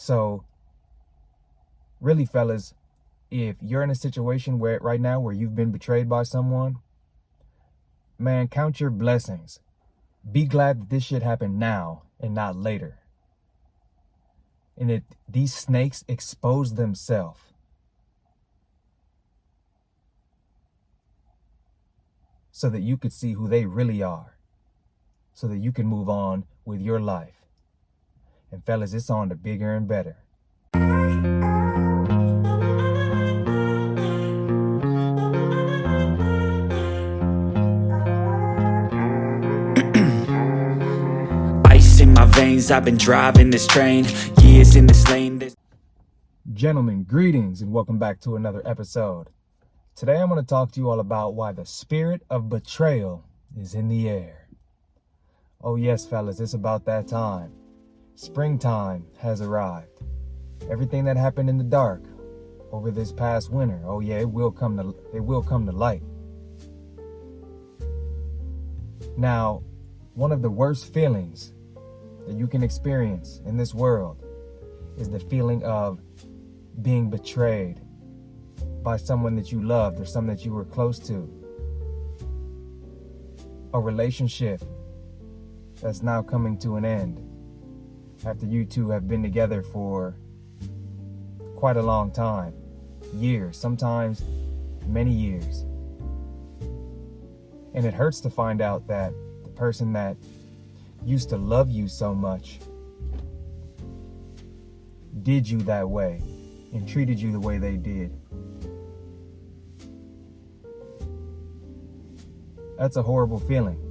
So really, fellas, if you're in a situation where right now where you've been betrayed by someone, man, count your blessings. Be glad that this shit happened now and not later. And that these snakes expose themselves. So that you could see who they really are. So that you can move on with your life. And fellas, it's on to bigger and better. Ice in my veins, I've been driving this train, years in this lane. Gentlemen, greetings and welcome back to another episode. Today I'm going to talk to you all about why the spirit of betrayal is in the air. Oh yes, fellas, it's about that time. Springtime has arrived. Everything that happened in the dark over this past winter, oh yeah, it will come to light. Now, one of the worst feelings that you can experience in this world is the feeling of being betrayed by someone that you loved or someone that you were close to. A relationship that's now coming to an end after you two have been together for quite a long time, years, sometimes many years. And it hurts to find out that the person that used to love you so much did you that way and treated you the way they did. That's a horrible feeling.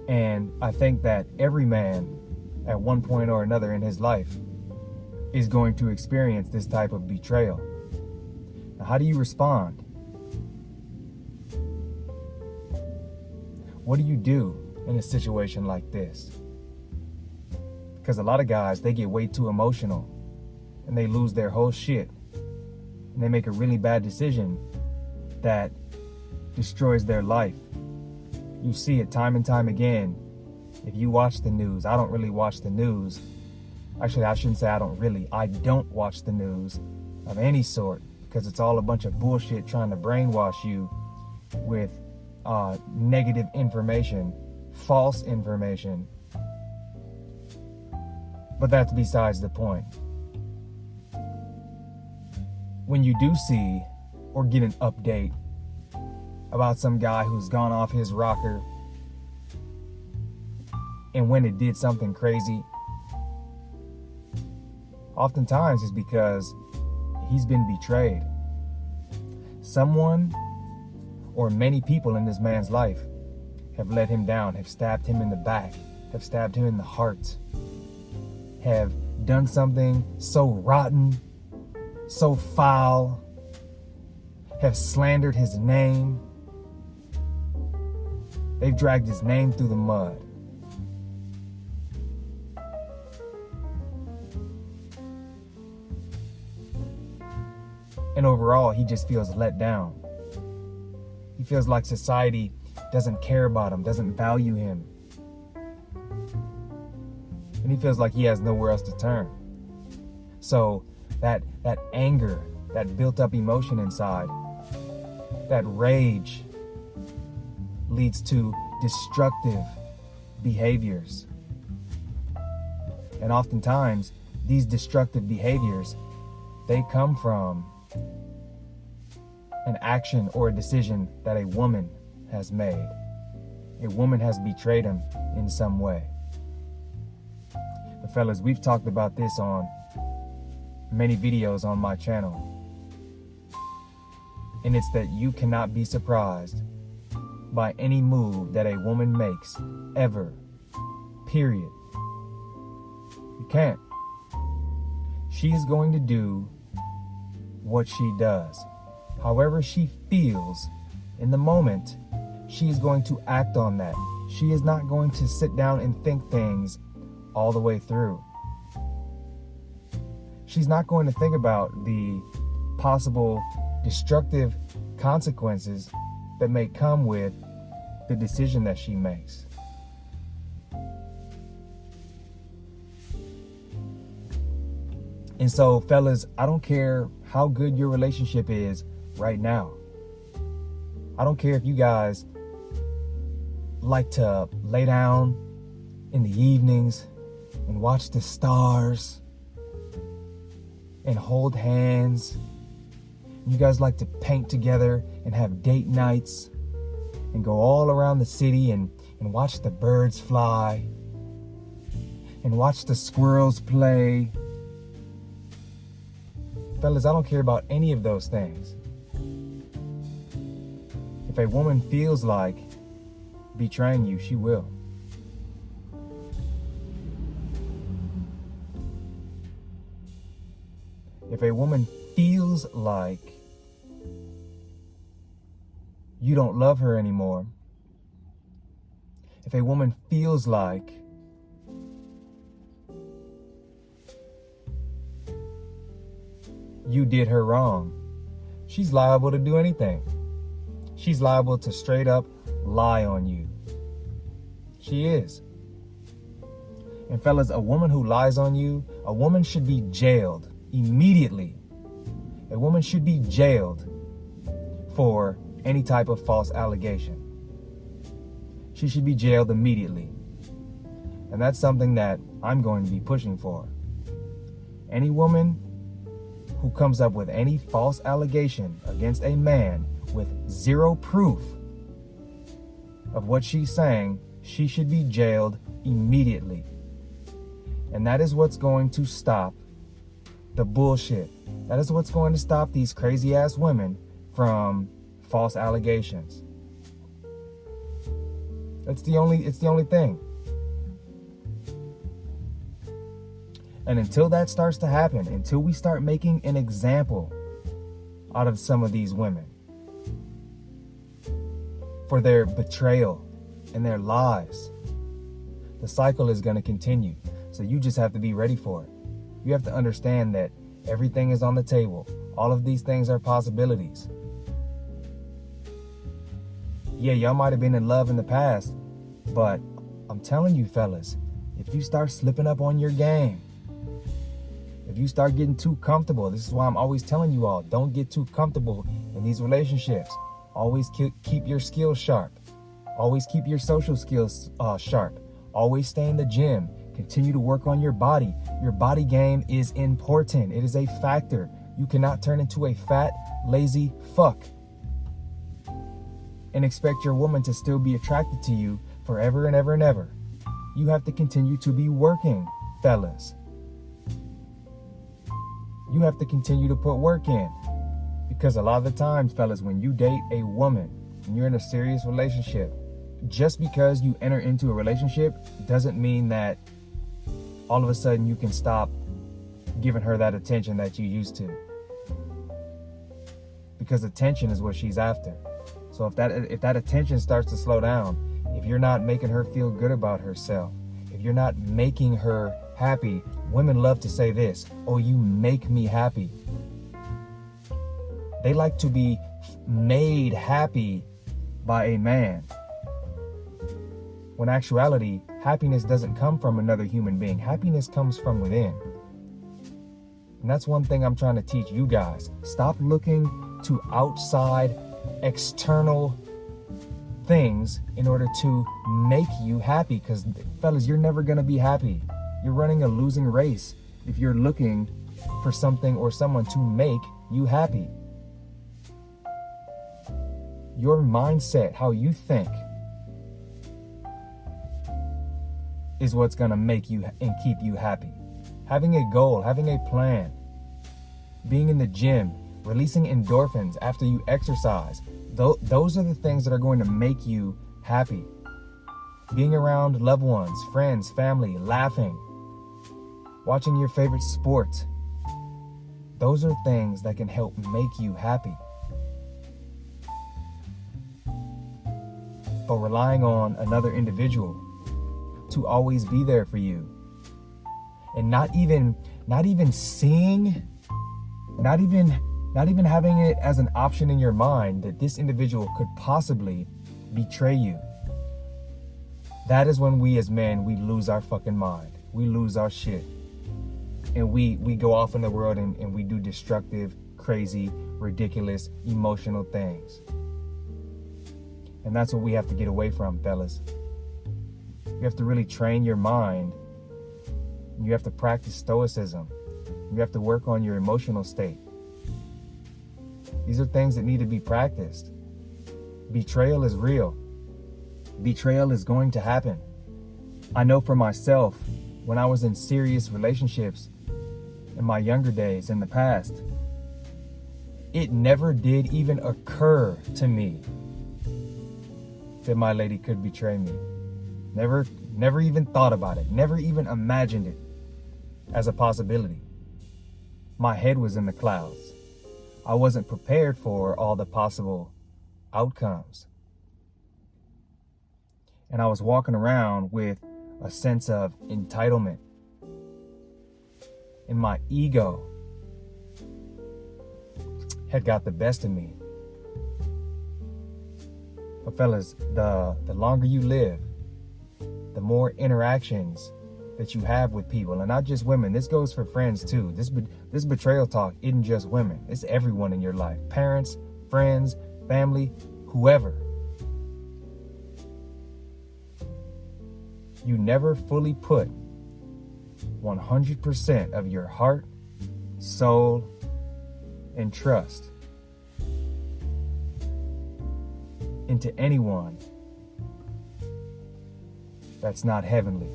And I think that every man at one point or another in his life is going to experience this type of betrayal. Now, how do you respond? What do you do in a situation like this? Because a lot of guys, they get way too emotional and they lose their whole shit and they make a really bad decision that destroys their life. You see it time and time again. If you watch the news, I don't really watch the news. Actually, I shouldn't say I don't watch the news of any sort because it's all a bunch of bullshit trying to brainwash you with negative information, false information. But that's besides the point. When you do see or get an update about some guy who's gone off his rocker and when it did something crazy, oftentimes it's because he's been betrayed. Someone or many people in this man's life have let him down, have stabbed him in the back, have stabbed him in the heart, have done something so rotten, so foul, have slandered his name. They've dragged his name through the mud. And overall, he just feels let down. He feels like society doesn't care about him, doesn't value him. And he feels like he has nowhere else to turn. So that anger, that built up emotion inside, that rage leads to destructive behaviors. And oftentimes, these destructive behaviors, they come from an action or a decision that a woman has made. A woman has betrayed him in some way. But fellas, we've talked about this on many videos on my channel. And it's that you cannot be surprised by any move that a woman makes, ever. Period. You can't. She's going to do what she does. However she feels in the moment, she is going to act on that. She is not going to sit down and think things all the way through. She's not going to think about the possible destructive consequences that may come with the decision that she makes. And so, fellas, I don't care how good your relationship is right now. I don't care if you guys like to lay down in the evenings and watch the stars and hold hands. You guys like to paint together and have date nights and go all around the city and watch the birds fly and watch the squirrels play. Fellas, I don't care about any of those things. If a woman feels like betraying you, she will. If a woman feels like you don't love her anymore, if a woman feels like you did her wrong, she's liable to do anything. She's liable to straight up lie on you. She is. And fellas, a woman who lies on you, a woman should be jailed immediately. A woman should be jailed for any type of false allegation. She should be jailed immediately. And that's something that I'm going to be pushing for. Any woman who comes up with any false allegation against a man with zero proof of what she's saying, she should be jailed immediately. And that is what's going to stop the bullshit. That is what's going to stop these crazy ass women from false allegations. It's the only thing. And until that starts to happen, until we start making an example out of some of these women for their betrayal and their lies, the cycle is going to continue. So you just have to be ready for it. You have to understand that everything is on the table. All of these things are possibilities. Yeah, y'all might have been in love in the past, but I'm telling you, fellas, if you start slipping up on your game, if you start getting too comfortable, this is why I'm always telling you all, don't get too comfortable in these relationships. Always keep your skills sharp. Always keep your social skills sharp. Always stay in the gym. Continue to work on your body. Your body game is important. It is a factor. You cannot turn into a fat, lazy fuck and expect your woman to still be attracted to you forever and ever and ever. You have to continue to be working, fellas. You have to continue to put work in. Because a lot of the times, fellas, when you date a woman, when you're in a serious relationship, just because you enter into a relationship doesn't mean that all of a sudden you can stop giving her that attention that you used to. Because attention is what she's after. So if that attention starts to slow down, if you're not making her feel good about herself, if you're not making her happy, women love to say this, oh, you make me happy. They like to be made happy by a man. When in actuality, happiness doesn't come from another human being. Happiness comes from within. And that's one thing I'm trying to teach you guys. Stop looking to outside, external things in order to make you happy. Because, fellas, you're never going to be happy. You're running a losing race if you're looking for something or someone to make you happy. Your mindset, how you think, is what's going to make you and keep you happy. Having a goal, having a plan, being in the gym, releasing endorphins after you exercise. Those are the things that are going to make you happy. Being around loved ones, friends, family, laughing, watching your favorite sport. Those are things that can help make you happy. But relying on another individual to always be there for you, and not even having it as an option in your mind that this individual could possibly betray you. That is when we as men, we lose our fucking mind. We lose our shit. and we go off in the world and we do destructive, crazy, ridiculous, emotional things. And that's what we have to get away from, fellas. You have to really train your mind. You have to practice stoicism. You have to work on your emotional state. These are things that need to be practiced. Betrayal is real. Betrayal is going to happen. I know for myself, when I was in serious relationships in my younger days, in the past, it never did even occur to me that my lady could betray me. Never even thought about it. Never even imagined it as a possibility. My head was in the clouds. I wasn't prepared for all the possible outcomes. And I was walking around with a sense of entitlement. And my ego had got the best of me. But fellas, the longer you live, the more interactions that you have with people, and not just women. This goes for friends too. This betrayal talk isn't just women. It's everyone in your life. Parents, friends, family, whoever. You never fully put 100% of your heart, soul, and trust into anyone that's not heavenly.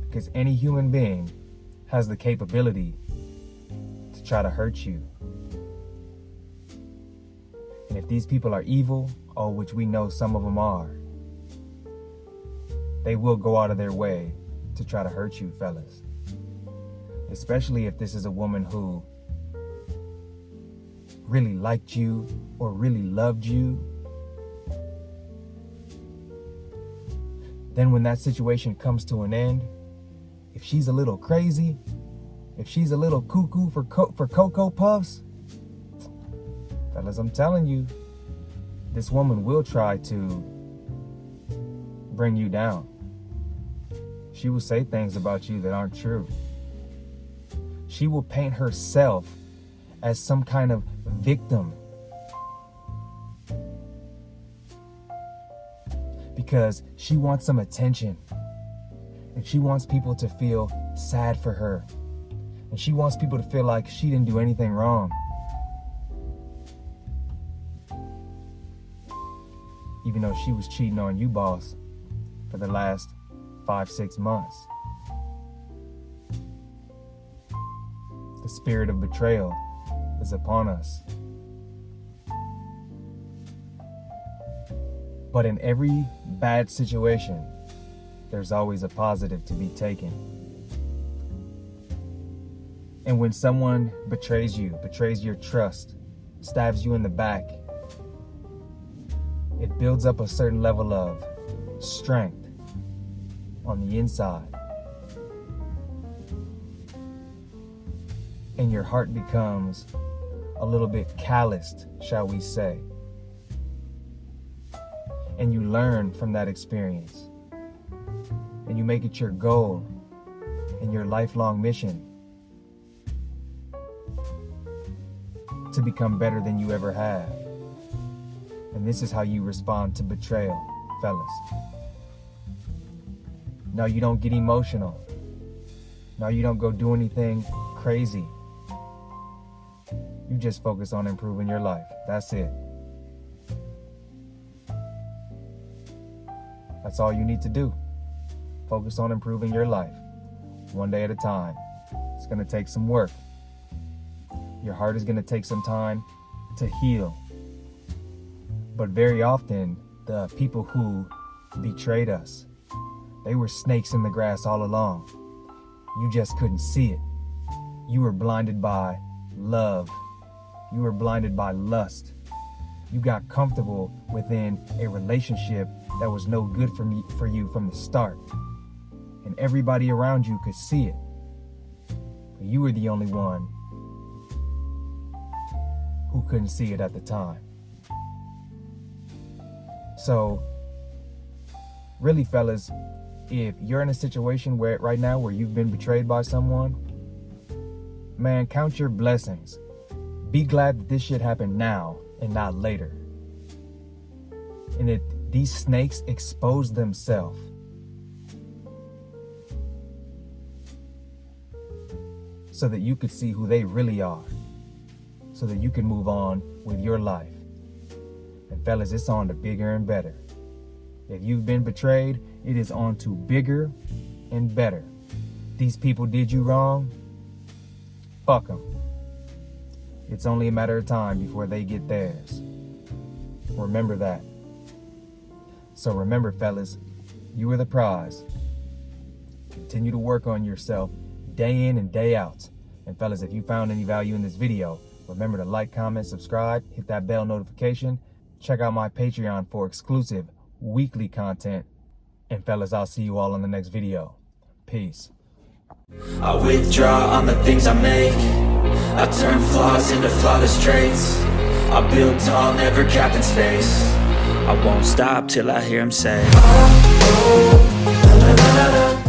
Because any human being has the capability to try to hurt you. And if these people are evil, which we know some of them are, they will go out of their way to try to hurt you, fellas. Especially if this is a woman who really liked you or really loved you. Then when that situation comes to an end, if she's a little crazy, if she's a little cuckoo for Cocoa Puffs, fellas, I'm telling you, this woman will try to bring you down. She will say things about you that aren't true. She will paint herself as some kind of victim. Because she wants some attention. And she wants people to feel sad for her. And she wants people to feel like she didn't do anything wrong. Even though she was cheating on you, boss, for the last 5-6 months. The spirit of betrayal is upon us. But in every bad situation, there's always a positive to be taken. And when someone betrays you, betrays your trust, stabs you in the back, it builds up a certain level of strength on the inside. And your heart becomes a little bit calloused, shall we say. And you learn from that experience. And you make it your goal and your lifelong mission to become better than you ever have. And this is how you respond to betrayal, fellas. No, you don't get emotional. No, you don't go do anything crazy. You just focus on improving your life. That's it. That's all you need to do. Focus on improving your life, one day at a time. It's going to take some work. Your heart is going to take some time to heal. But very often, the people who betrayed us, they were snakes in the grass all along. You just couldn't see it. You were blinded by love. You were blinded by lust. You got comfortable within a relationship that was no good for you from the start. And everybody around you could see it. But you were the only one who couldn't see it at the time. So, really, fellas, if you're in a situation where right now where you've been betrayed by someone, man, count your blessings. Be glad that this shit happened now and not later. And that these snakes expose themselves. So that you could see who they really are. So that you can move on with your life. And fellas, it's on to bigger and better. If you've been betrayed, it is on to bigger and better. These people did you wrong, fuck them. It's only a matter of time before they get theirs. Remember that. So remember, fellas, you are the prize. Continue to work on yourself day in and day out. And fellas, if you found any value in this video, remember to like, comment, subscribe, hit that bell notification. Check out my Patreon for exclusive weekly content. And fellas, I'll see you all in the next video. Peace. I withdraw on the things I make. I turn flaws into flawless traits. I build tall, never capped in space. I won't stop till I hear him say, oh, oh, na, na, na, na.